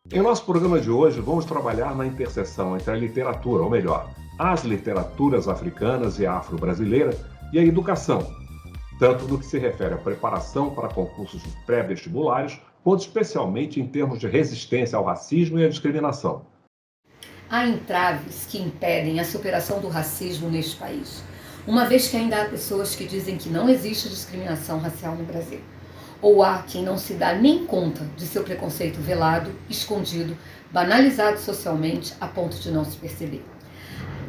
Em nosso programa de hoje, vamos trabalhar na interseção entre a literatura, ou melhor, as literaturas africanas e afro-brasileira, e a educação, tanto no que se refere à preparação para concursos pré-vestibulares, quanto especialmente em termos de resistência ao racismo e à discriminação. Há entraves que impedem a superação do racismo neste país, uma vez que ainda há pessoas que dizem que não existe discriminação racial no Brasil. Ou há quem não se dá nem conta de seu preconceito velado, escondido, banalizado socialmente a ponto de não se perceber.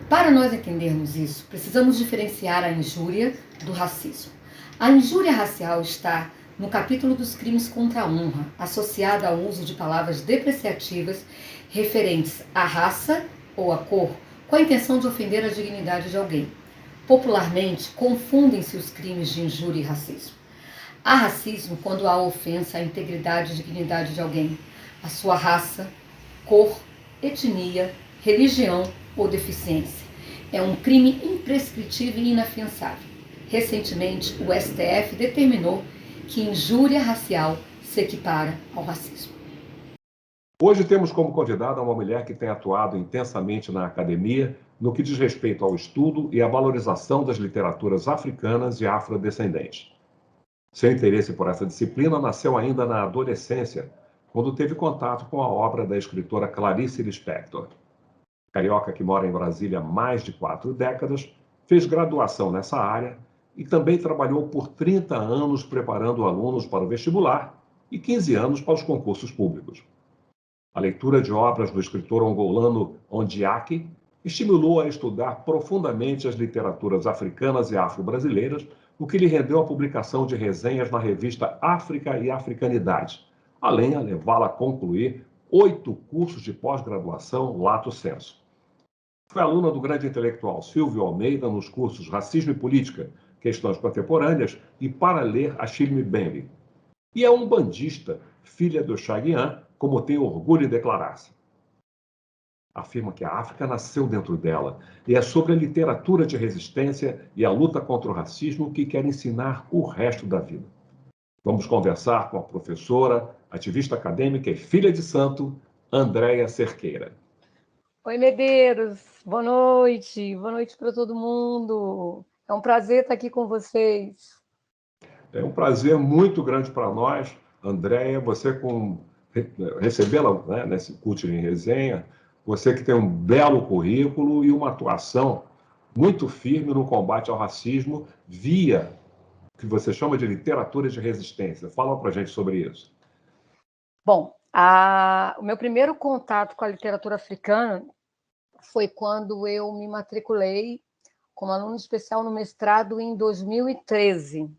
Para nós entendermos isso, precisamos diferenciar a injúria do racismo. A injúria racial está no capítulo dos crimes contra a honra, associada ao uso de palavras depreciativas referentes à raça ou à cor, com a intenção de ofender a dignidade de alguém. Popularmente, confundem-se os crimes de injúria e racismo. Há racismo quando há ofensa à integridade e dignidade de alguém, à sua raça, cor, etnia, religião ou deficiência. É um crime imprescritível e inafiançável. Recentemente, o STF determinou que injúria racial se equipara ao racismo. Hoje temos como convidada uma mulher que tem atuado intensamente na academia no que diz respeito ao estudo e à valorização das literaturas africanas e afrodescendentes. Seu interesse por essa disciplina nasceu ainda na adolescência, quando teve contato com a obra da escritora Clarice Lispector. Carioca que mora em Brasília há mais de 4 décadas, fez graduação nessa área e também trabalhou por 30 anos preparando alunos para o vestibular e 15 anos para os concursos públicos. A leitura de obras do escritor angolano Ondiaki estimulou a estudar profundamente as literaturas africanas e afro-brasileiras, o que lhe rendeu a publicação de resenhas na revista África e Africanidade, além de levá-la a concluir 8 cursos de pós-graduação lato sensu. Foi aluna do grande intelectual Silvio Almeida nos cursos Racismo e Política, Questões Contemporâneas e Para Ler Achille Mbembe. E é umbandista, filha do Chaguian, como tem orgulho em declarar-se. Afirma que a África nasceu dentro dela e é sobre a literatura de resistência e a luta contra o racismo que quer ensinar o resto da vida. Vamos conversar com a professora, ativista acadêmica e filha de santo, Andréia Cerqueira. Oi, Medeiros, boa noite para todo mundo. É um prazer estar aqui com vocês. É um prazer muito grande para nós, Andréia, você recebê-la, né, nesse curso em resenha, você que tem um belo currículo e uma atuação muito firme no combate ao racismo via o que você chama de literatura de resistência. Fala para a gente sobre isso. Bom, o meu primeiro contato com a literatura africana foi quando eu me matriculei como aluno especial no mestrado em 2013.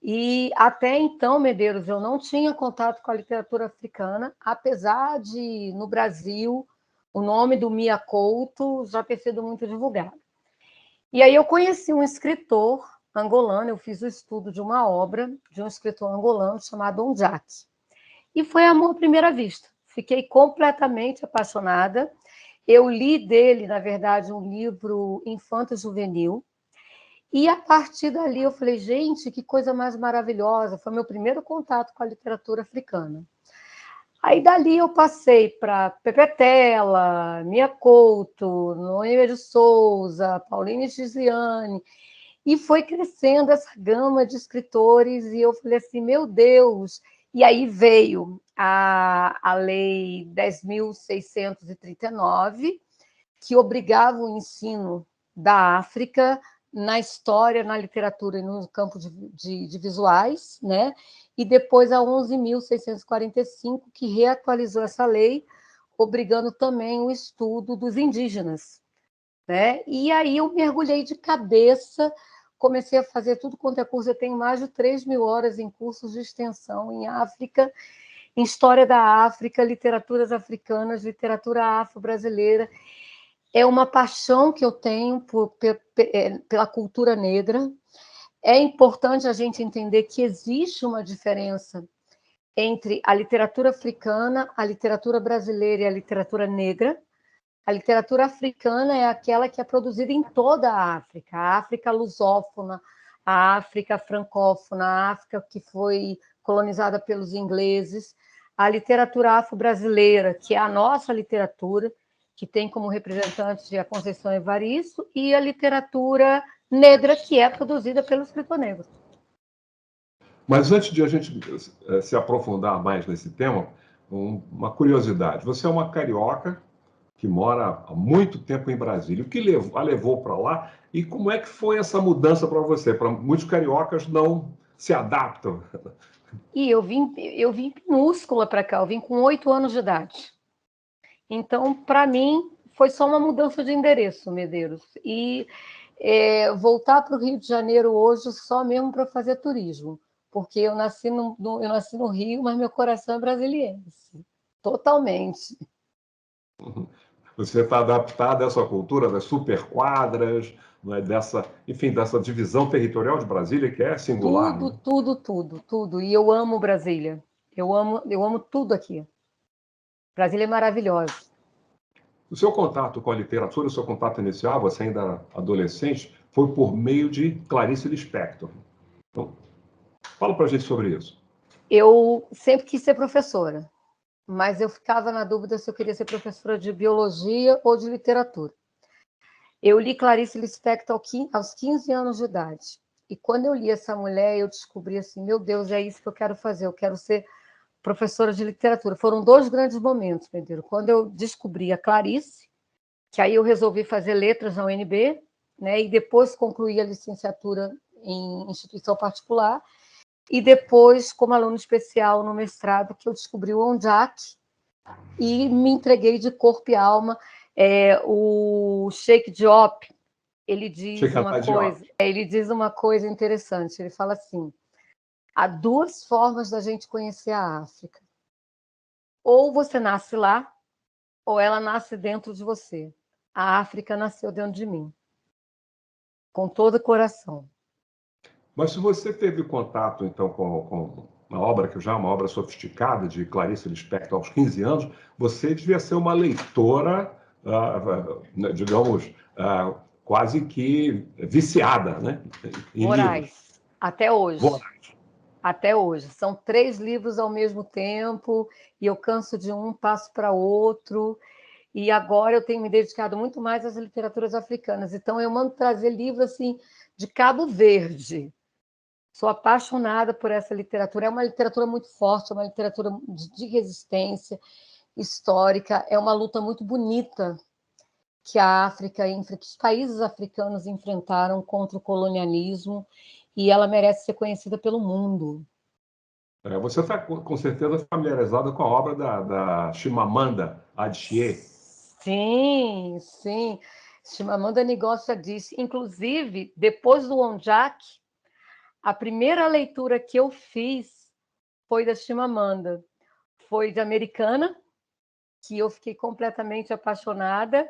E até então, Medeiros, eu não tinha contato com a literatura africana, apesar de, no Brasil, o nome do Mia Couto já ter sido muito divulgado. E aí eu conheci um escritor angolano, eu fiz o estudo de uma obra de um escritor angolano chamado Ondiaki. E foi amor à primeira vista. Fiquei completamente apaixonada. Eu li dele, na verdade, um livro infanto-juvenil, e a partir dali eu falei, gente, que coisa mais maravilhosa. Foi meu primeiro contato com a literatura africana. Aí dali eu passei para Pepe Tela, Mia Couto, Noêmia de Souza, Pauline Giziane, e foi crescendo essa gama de escritores, e eu falei assim, meu Deus. E aí veio a Lei 10.639, que obrigava o ensino da África na história, na literatura e no campo de visuais, né? E depois a 11.645, que reatualizou essa lei, obrigando também o estudo dos indígenas, né? E aí eu mergulhei de cabeça, comecei a fazer tudo quanto é curso, eu tenho mais de 3.000 horas em cursos de extensão em África, em História da África, literaturas africanas, literatura afro-brasileira. É uma paixão que eu tenho pela cultura negra. É importante a gente entender que existe uma diferença entre a literatura africana, a literatura brasileira e a literatura negra. A literatura africana é aquela que é produzida em toda a África lusófona, a África francófona, a África que foi colonizada pelos ingleses, a literatura afro-brasileira, que é a nossa literatura, que tem como representante a Conceição Evaristo, e a literatura negra, que é produzida pelo escritor negro. Mas antes de a gente se aprofundar mais nesse tema, uma curiosidade. Você é uma carioca que mora há muito tempo em Brasília. O que a levou para lá e como é que foi essa mudança para você? Para muitos cariocas não se adaptam. E eu vim minúscula para cá, eu vim com 8 anos de idade. Então, para mim, foi só uma mudança de endereço, Medeiros. E voltar para o Rio de Janeiro hoje só mesmo para fazer turismo, porque eu nasci no Rio, mas meu coração é brasiliense, totalmente. Você está adaptado a essa cultura das superquadras, né, dessa divisão territorial de Brasília, que é singular. Tudo, Né? tudo. E eu amo Brasília. Eu amo tudo aqui. Brasília é maravilhosa. O seu contato com a literatura, o seu contato inicial, você ainda adolescente, foi por meio de Clarice Lispector. Então, fala para a gente sobre isso. Eu sempre quis ser professora, mas eu ficava na dúvida se eu queria ser professora de biologia ou de literatura. Eu li Clarice Lispector aos 15 anos de idade. E quando eu li essa mulher, eu descobri assim, meu Deus, é isso que eu quero fazer, eu quero ser professora de literatura. Foram 2 grandes momentos, Pedro. Quando eu descobri a Clarice, que aí eu resolvi fazer letras na UNB, né, e depois concluí a licenciatura em instituição particular, e depois, como aluno especial no mestrado, que eu descobri o Onjak e me entreguei de corpo e alma. O Sheikh Diop, ele diz uma coisa interessante, ele fala assim, há 2 formas da gente conhecer a África. Ou você nasce lá, ou ela nasce dentro de você. A África nasceu dentro de mim, com todo o coração. Mas se você teve contato, então, com uma obra que já é uma obra sofisticada de Clarice Lispector aos 15 anos, você devia ser uma leitora, digamos, quase que viciada, né? Em livros. Voraz, até hoje. Voraz. Até hoje. São 3 livros ao mesmo tempo, e eu canso de um, passo para outro. E agora eu tenho me dedicado muito mais às literaturas africanas. Então, eu mando trazer livro assim, de Cabo Verde. Sou apaixonada por essa literatura. É uma literatura muito forte, é uma literatura de resistência histórica. É uma luta muito bonita que a África, que os países africanos enfrentaram contra o colonialismo, e ela merece ser conhecida pelo mundo. Você está, com certeza, familiarizada com a obra da Chimamanda Adichie. Sim, sim. Chimamanda Ngozi Adichie. Inclusive, depois do Onjak, a primeira leitura que eu fiz foi da Chimamanda. Foi de Americana, que eu fiquei completamente apaixonada,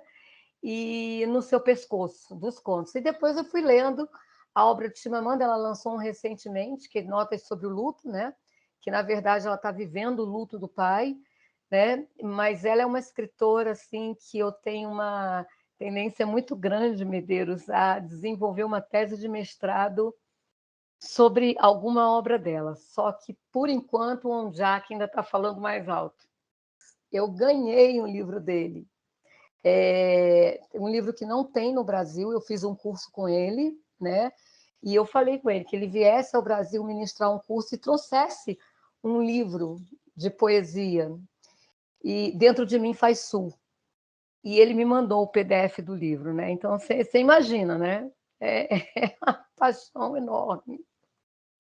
e No Seu Pescoço, dos contos. E depois eu fui lendo a obra de Chimamanda, ela lançou um recentemente, que é Notas sobre o Luto, né? Que, na verdade, ela está vivendo o luto do pai, né? Mas ela é uma escritora assim, que eu tenho uma tendência muito grande, Medeiros, a desenvolver uma tese de mestrado sobre alguma obra dela. Só que, por enquanto, o Onjak ainda está falando mais alto. Eu ganhei um livro dele. Um livro que não tem no Brasil, eu fiz um curso com ele, né? E eu falei com ele que ele viesse ao Brasil ministrar um curso e trouxesse um livro de poesia. E Dentro de Mim Faz Sul. E ele me mandou o PDF do livro, né? Então, você imagina, né? É uma paixão enorme.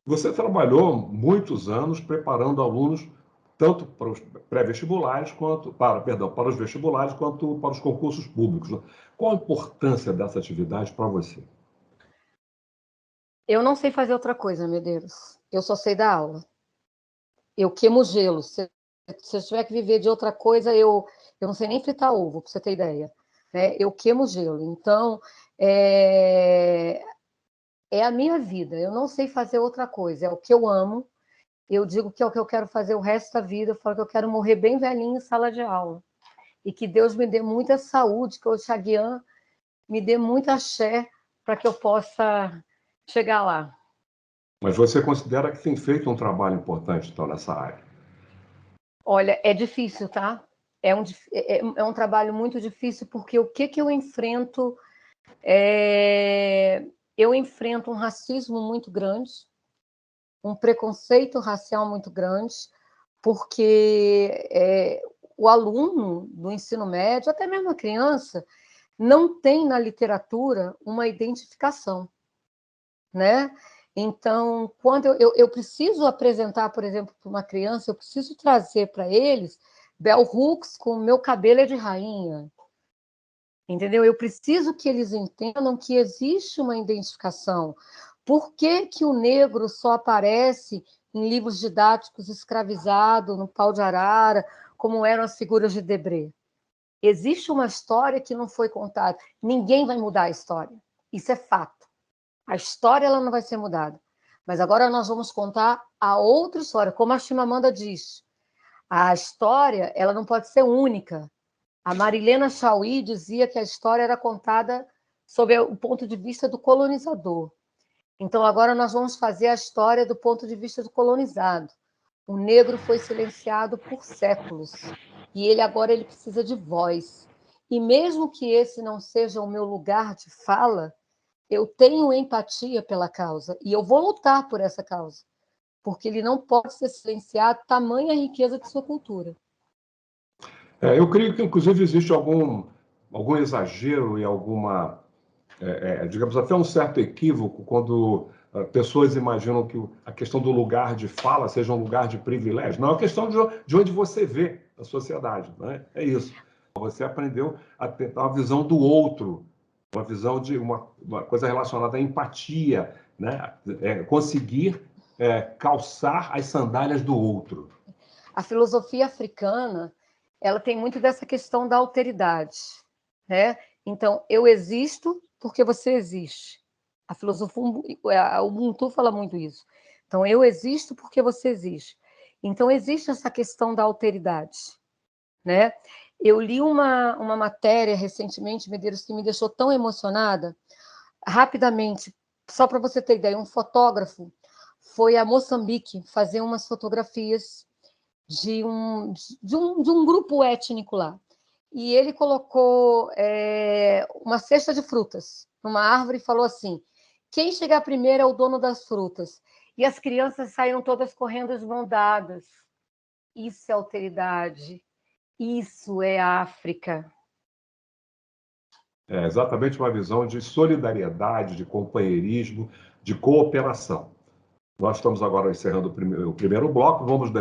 Você trabalhou muitos anos preparando alunos tanto para os pré-vestibulares para os vestibulares quanto para os concursos públicos. Qual a importância dessa atividade para você? Eu não sei fazer outra coisa, Medeiros. Eu só sei dar aula. Eu queimo gelo. Se eu tiver que viver de outra coisa, eu não sei nem fritar ovo, para você ter ideia. Eu queimo gelo. Então, é a minha vida. Eu não sei fazer outra coisa. É o que eu amo. Eu digo que é o que eu quero fazer o resto da vida. Eu falo que eu quero morrer bem velhinha em sala de aula. E que Deus me dê muita saúde, que o Xaguian me dê muita axé para que eu possa chegar lá. Mas você considera que tem feito um trabalho importante, então, nessa área? Olha, é difícil, tá? É um trabalho muito difícil, porque o que eu enfrento eu enfrento um racismo muito grande, um preconceito racial muito grande, porque o aluno do ensino médio, até mesmo a criança, não tem na literatura uma identificação, né? Então, quando eu preciso apresentar, por exemplo, para uma criança, eu preciso trazer para eles Bell Hooks com Meu Cabelo é de Rainha, entendeu? Eu preciso que eles entendam que existe uma identificação. Por que que o negro só aparece em livros didáticos escravizado, no pau de arara, como eram as figuras de Debré? Existe uma história que não foi contada. Ninguém vai mudar a história. Isso é fato. A história ela não vai ser mudada. Mas agora nós vamos contar a outra história, como a Chimamanda diz. A história ela não pode ser única. A Marilena Chauí dizia que a história era contada sob o ponto de vista do colonizador. Então agora nós vamos fazer a história do ponto de vista do colonizado. O negro foi silenciado por séculos e ele precisa de voz. E mesmo que esse não seja o meu lugar de fala, eu tenho empatia pela causa e eu vou lutar por essa causa, porque ele não pode ser silenciado, tamanha a riqueza de sua cultura. Eu creio que, inclusive, existe algum exagero e alguma, digamos, até um certo equívoco quando pessoas imaginam que a questão do lugar de fala seja um lugar de privilégio. Não, é uma questão de onde você vê a sociedade, né? É isso. Você aprendeu a ter uma visão do outro, uma visão de uma coisa relacionada à empatia, né? Conseguir calçar as sandálias do outro. A filosofia africana, ela tem muito dessa questão da alteridade, né? Então, eu existo porque você existe. A filosofia, o Ubuntu fala muito isso. Então, eu existo porque você existe. Então, existe essa questão da alteridade, né? Eu li uma matéria recentemente, Medeiros, que me deixou tão emocionada. Rapidamente, só para você ter ideia, um fotógrafo foi a Moçambique fazer umas fotografias de um grupo étnico lá. E ele colocou uma cesta de frutas numa árvore e falou assim: quem chegar primeiro é o dono das frutas. E as crianças saíram todas correndo de mãos dadas. Isso é alteridade. Isso é África. É exatamente uma visão de solidariedade, de companheirismo, de cooperação. Nós estamos agora encerrando o primeiro bloco, vamos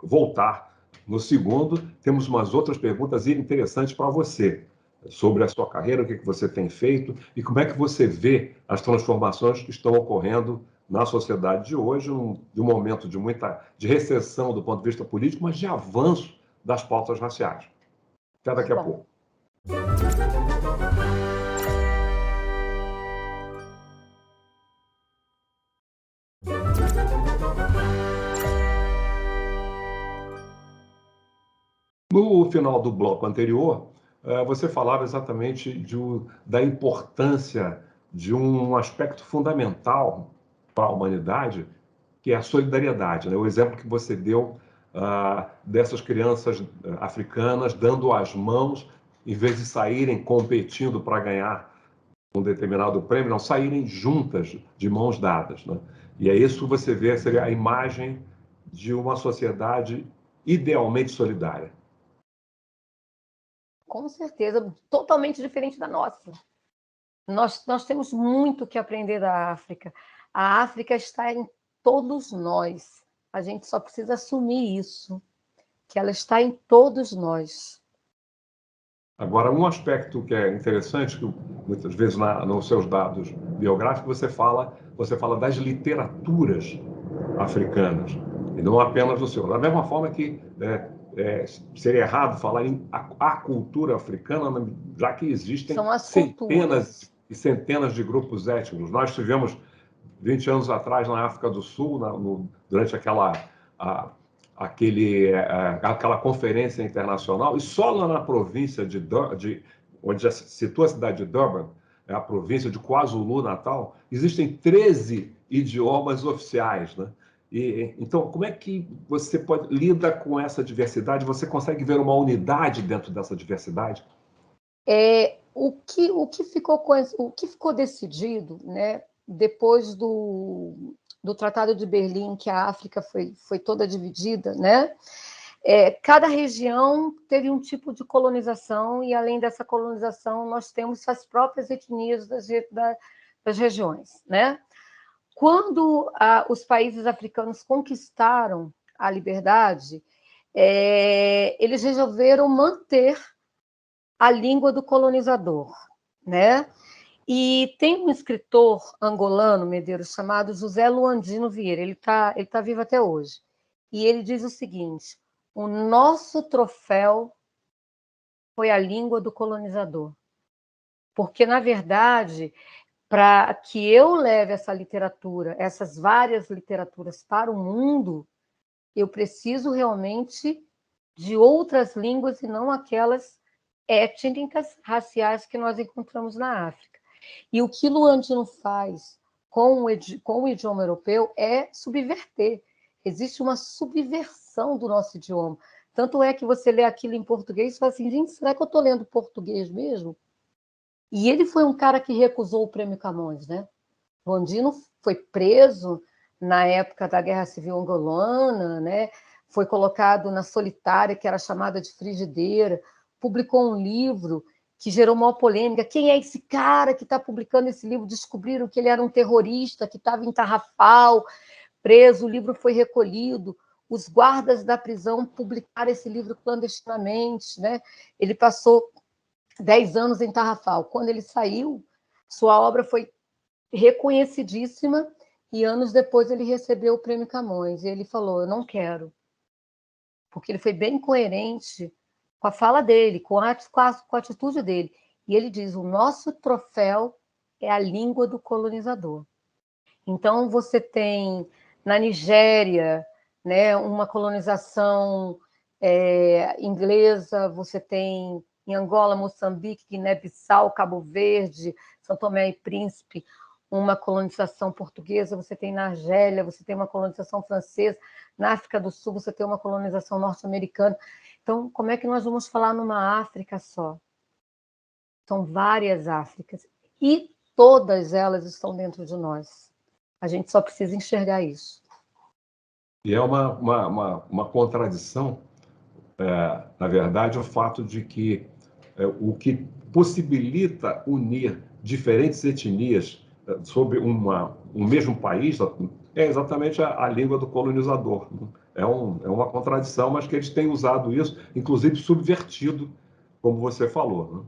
voltar no segundo. Temos umas outras perguntas interessantes para você, sobre a sua carreira, o que você tem feito e como é que você vê as transformações que estão ocorrendo na sociedade de hoje, de um momento de recessão do ponto de vista político, mas de avanço das pautas raciais. Até daqui a pouco. No final do bloco anterior, você falava exatamente da importância de um aspecto fundamental para a humanidade, que é a solidariedade, né? O exemplo que você deu dessas crianças africanas dando as mãos, em vez de saírem competindo para ganhar um determinado prêmio, não, saírem juntas, de mãos dadas, né? E é isso que você vê, seria a imagem de uma sociedade idealmente solidária. Com certeza, totalmente diferente da nossa. Nós temos muito que aprender da África. A África está em todos nós. A gente só precisa assumir isso, que ela está em todos nós. Agora, um aspecto que é interessante, que muitas vezes nos seus dados biográficos você fala das literaturas africanas, e não apenas do seu. Da mesma forma que seria errado falar em a cultura africana, já que existem centenas e centenas de grupos étnicos. Nós tivemos, 20 anos atrás, na África do Sul, durante aquela conferência internacional, e só lá na província onde já se situa a cidade de Durban, a província de KwaZulu-Natal, existem 13 idiomas oficiais, né? Então, como é que você lida com essa diversidade? Você consegue ver uma unidade dentro dessa diversidade? O que ficou decidido, né, depois do Tratado de Berlim, que a África foi toda dividida, né? Cada região teve um tipo de colonização, e além dessa colonização, nós temos as próprias etnias das regiões, né? Quando os países africanos conquistaram a liberdade, eles resolveram manter a língua do colonizador, né? E tem um escritor angolano, Medeiros, chamado José Luandino Vieira, ele tá vivo até hoje, e ele diz o seguinte: o nosso troféu foi a língua do colonizador, porque, na verdade, para que eu leve essa literatura, essas várias literaturas para o mundo, eu preciso realmente de outras línguas e não aquelas étnicas, raciais que nós encontramos na África. E o que Luandino faz com o idioma europeu é subverter. Existe uma subversão do nosso idioma. Tanto é que você lê aquilo em português e fala assim, gente, será que eu estou lendo português mesmo? E ele foi um cara que recusou o Prêmio Camões, né? Luandino foi preso na época da Guerra Civil Angolana, né? Foi colocado na solitária, que era chamada de frigideira, publicou um livro que gerou uma polêmica. Quem é esse cara que está publicando esse livro? Descobriram que ele era um terrorista, que estava em Tarrafal, preso, o livro foi recolhido. Os guardas da prisão publicaram esse livro clandestinamente, né? Ele passou 10 anos em Tarrafal. Quando ele saiu, sua obra foi reconhecidíssima, e anos depois ele recebeu o Prêmio Camões. E ele falou, eu não quero. Porque ele foi bem coerente com a fala dele, com a atitude dele. E ele diz, o nosso troféu é a língua do colonizador. Então, você tem na Nigéria, né, uma colonização inglesa, você tem em Angola, Moçambique, Guiné-Bissau, Cabo Verde, São Tomé e Príncipe, uma colonização portuguesa, você tem na Argélia, você tem uma colonização francesa, na África do Sul você tem uma colonização norte-americana. Então, como é que nós vamos falar numa África só? São várias Áfricas, e todas elas estão dentro de nós. A gente só precisa enxergar isso. E é uma contradição, na verdade, o fato de que o que possibilita unir diferentes etnias sobre um mesmo país é exatamente a língua do colonizador. É uma contradição, mas que eles têm usado isso, inclusive subvertido, como você falou, né?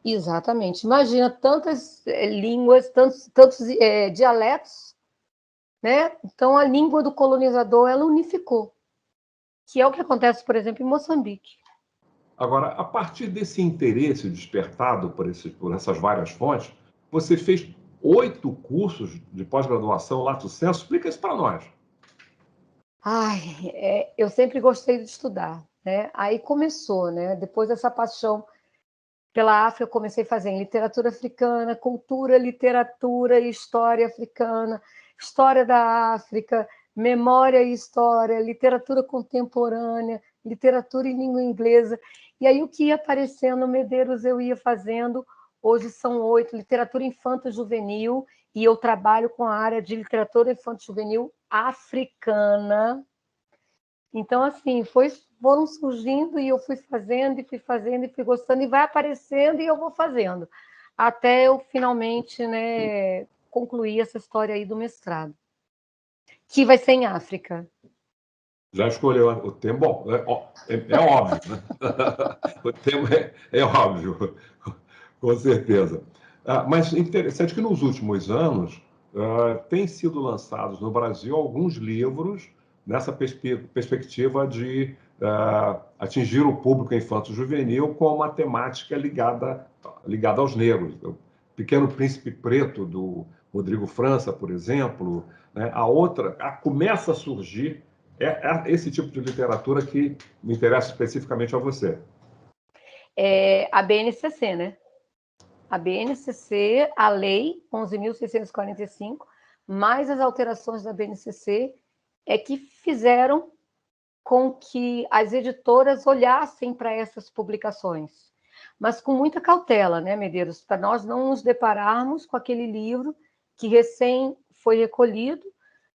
Exatamente. Imagina tantas línguas, tantos dialetos, né? Então, a língua do colonizador, ela unificou, que é o que acontece, por exemplo, em Moçambique. Agora, a partir desse interesse despertado por essas várias fontes, você fez 8 cursos de pós-graduação lato sensu. Explica isso para nós. Eu sempre gostei de estudar, né? Aí começou, né? Depois dessa paixão pela África, eu comecei a fazer em literatura africana, cultura, literatura e história africana, história da África, memória e história, literatura contemporânea, literatura em língua inglesa. E aí o que ia aparecendo, Medeiros, eu ia fazendo. Hoje são 8, literatura infanto-juvenil, e eu trabalho com a área de literatura infanto-juvenil africana. Então, assim, foram surgindo, e eu fui fazendo, e fui gostando, e vai aparecendo, e eu vou fazendo, até eu finalmente, né, concluir essa história aí do mestrado, que vai ser em África. Já escolheu o tema? Bom, é óbvio, né? O tema é óbvio, com certeza. Mas interessante que nos últimos anos têm sido lançados no Brasil alguns livros nessa perspectiva de atingir o público infanto-juvenil com uma temática ligada aos negros. O Pequeno Príncipe Preto, do Rodrigo França, por exemplo, né? Começa a surgir esse tipo de literatura que me interessa especificamente a você. A BNCC, né? A BNCC, a Lei 11.645, mas as alterações da BNCC é que fizeram com que as editoras olhassem para essas publicações, mas com muita cautela, né, Medeiros, para nós não nos depararmos com aquele livro que recém foi recolhido,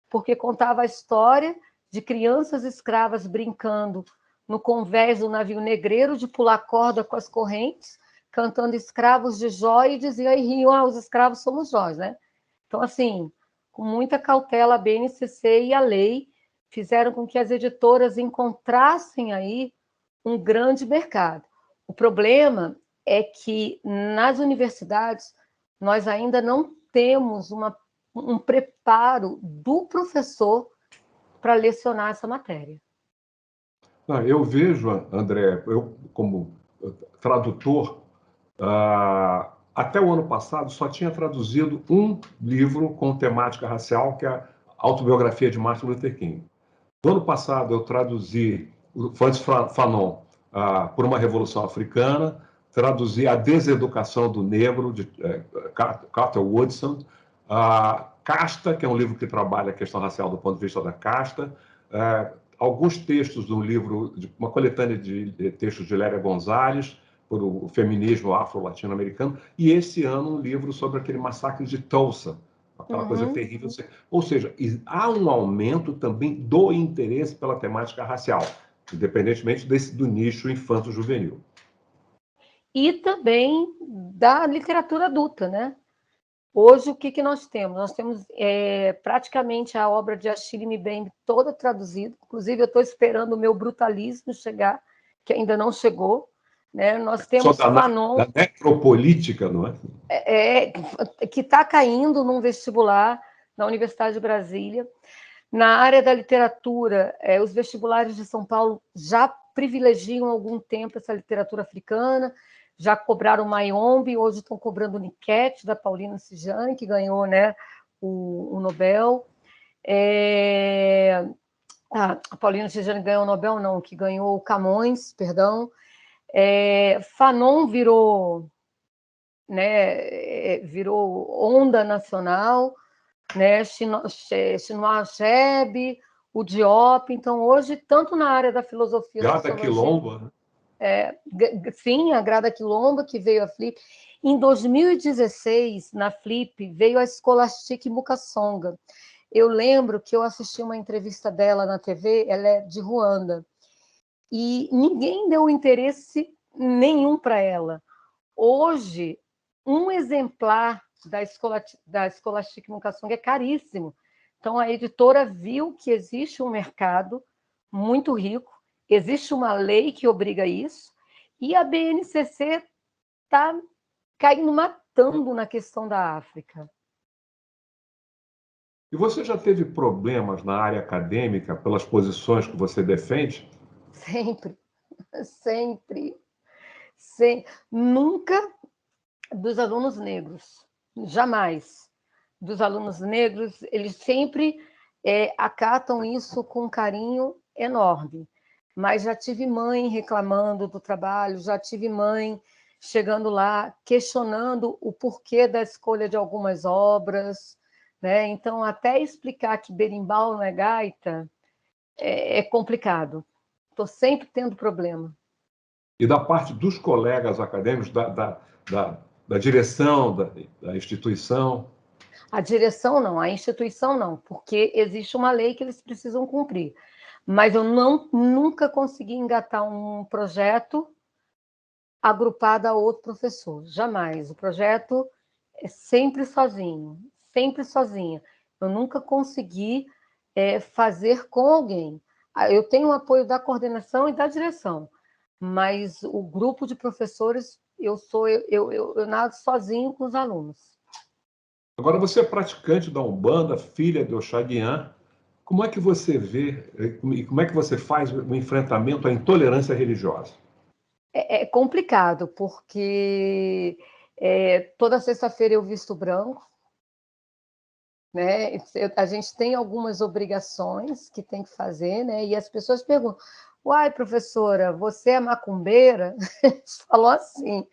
porque contava a história de crianças escravas brincando no convés do navio negreiro, de pular corda com as correntes, cantando escravos de Jó, e dizia, e riam, os escravos somos nós, né? Então, assim, com muita cautela, a BNCC e a lei fizeram com que as editoras encontrassem aí um grande mercado. O problema é que nas universidades nós ainda não temos um preparo do professor para lecionar essa matéria. Eu vejo, André, eu como tradutor, até o ano passado só tinha traduzido um livro com temática racial, que é a autobiografia de Martin Luther King. No ano passado eu traduzi o Francis Fanon, Por uma Revolução Africana, traduzi A Deseducação do Negro, de Carter Woodson, Casta, que é um livro que trabalha a questão racial do ponto de vista da casta, alguns textos do livro, uma coletânea de textos de Lélia Gonzalez, por o feminismo afro-latino-americano, e esse ano um livro sobre aquele massacre de Tulsa, aquela coisa terrível. Ou seja, há um aumento também do interesse pela temática racial, independentemente do nicho infanto-juvenil. E também da literatura adulta, né? Hoje, o que nós temos? Nós temos praticamente a obra de Achille Mbembe toda traduzida. Inclusive, eu estou esperando o meu Brutalismo chegar, que ainda não chegou. Né? Nós temos Fanon, da necropolítica, não é? Que está caindo num vestibular na Universidade de Brasília. Na área da literatura, os vestibulares de São Paulo já privilegiam há algum tempo essa literatura africana, já cobraram Mayombe, hoje estão cobrando o Niket, da Paulina Sijane, que ganhou, né, o Nobel. A Paulina Sijane ganhou o Nobel, não, que ganhou o Camões, perdão. Fanon virou onda nacional, né? Chinua Achebe, o Diop. Então, hoje, tanto na área da filosofia... Grada Quilomba, né? Sim, a Grada Quilomba, que veio a Flip. Em 2016, na Flip, veio a Scholastic Mukasonga. Eu lembro que eu assisti uma entrevista dela na TV, ela é de Ruanda, e ninguém deu interesse nenhum para ela. Hoje, um exemplar da Scholastic Mukasonga é caríssimo. Então, a editora viu que existe um mercado muito rico, existe uma lei que obriga isso, e a BNCC está matando na questão da África. E você já teve problemas na área acadêmica pelas posições que você defende? Sempre, sempre. Nunca dos alunos negros, jamais. Dos alunos negros, eles sempre acatam isso com um carinho enorme. Mas já tive mãe reclamando do trabalho, já tive mãe chegando lá, questionando o porquê da escolha de algumas obras, né? Então, até explicar que berimbau não é gaita é complicado. Estou sempre tendo problema. E da parte dos colegas acadêmicos, da direção da instituição? A direção não, a instituição não, porque existe uma lei que eles precisam cumprir. Mas eu nunca consegui engatar um projeto agrupado a outro professor, jamais. O projeto é sempre sozinho, sempre sozinha. Eu nunca consegui fazer com alguém. Eu tenho o apoio da coordenação e da direção, mas o grupo de professores, eu nado sozinho com os alunos. Agora, você é praticante da Umbanda, filha de Oxaguian. Como é que você vê e como é que você faz o enfrentamento à intolerância religiosa? É complicado, porque toda sexta-feira eu visto branco, né? A gente tem algumas obrigações que tem que fazer, né? E as pessoas perguntam: uai, professora, você é macumbeira? A gente falou assim: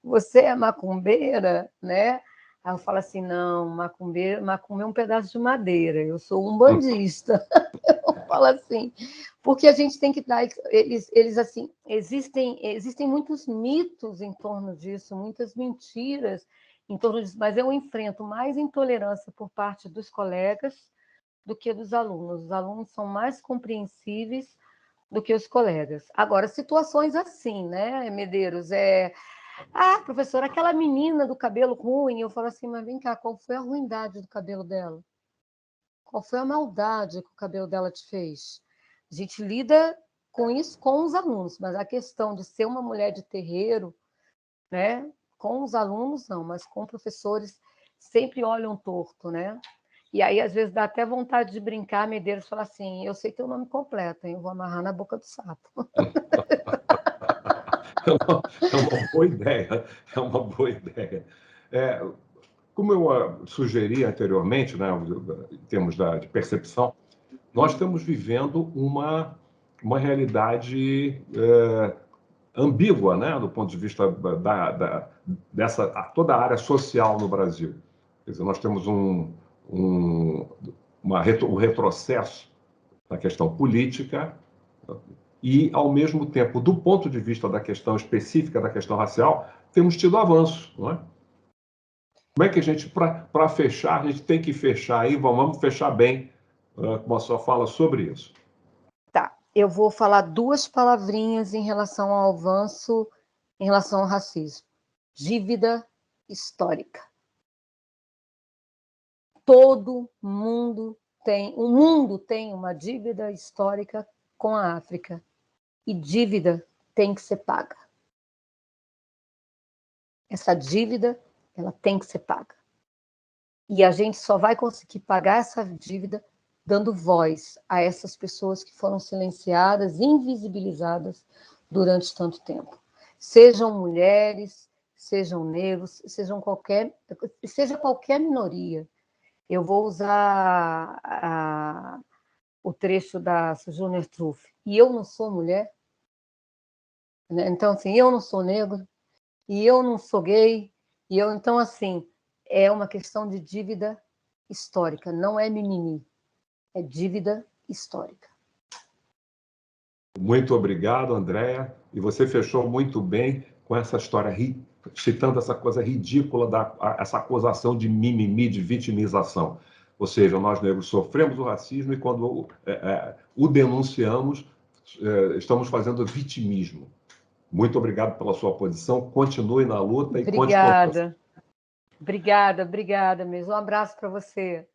você é macumbeira, né? Aí eu falo assim, não, macumbeiro é um pedaço de madeira, eu sou um bandista. Eu falo assim, porque a gente tem que dar, eles assim, existem muitos mitos em torno disso, muitas mentiras em torno disso, mas eu enfrento mais intolerância por parte dos colegas do que dos alunos. Os alunos são mais compreensíveis do que os colegas. Agora, situações assim, né, Medeiros, professora, aquela menina do cabelo ruim, eu falo assim, mas vem cá, qual foi a ruindade do cabelo dela? Qual foi a maldade que o cabelo dela te fez? A gente lida com isso com os alunos, mas a questão de ser uma mulher de terreiro, né? Com os alunos não, mas com professores sempre olham torto, né? E aí, às vezes, dá até vontade de brincar, Medeiros fala assim, eu sei teu nome completo, hein? Eu vou amarrar na boca do sapo. É uma boa ideia, é uma boa ideia. Como eu sugeri anteriormente, né, em termos de percepção, nós estamos vivendo uma realidade ambígua, né, do ponto de vista dessa toda a área social no Brasil. Quer dizer, nós temos um retrocesso na questão política e, ao mesmo tempo, do ponto de vista da questão específica da questão racial, temos tido avanços, não é? Como é que a gente, para fechar, a gente tem que fechar aí, vamos fechar bem, como a senhora fala sobre isso. Tá, eu vou falar duas palavrinhas em relação ao avanço, em relação ao racismo. Dívida histórica. O mundo tem uma dívida histórica com a África. E dívida tem que ser paga. Essa dívida, ela tem que ser paga. E a gente só vai conseguir pagar essa dívida dando voz a essas pessoas que foram silenciadas, invisibilizadas durante tanto tempo. Sejam mulheres, sejam negros, seja qualquer minoria. Eu vou usar o trecho da Sojourner Truth. E eu não sou mulher, né? Então, assim, eu não sou negro, e eu não sou gay, então, assim, é uma questão de dívida histórica, não é mimimi, é dívida histórica. Muito obrigado, Andréa. E você fechou muito bem com essa história, citando essa coisa ridícula, essa acusação de mimimi, de vitimização. Ou seja, nós negros sofremos o racismo e quando o denunciamos, estamos fazendo vitimismo. Muito obrigado pela sua posição. Continue na luta e conte conosco. Obrigada mesmo. Um abraço para você.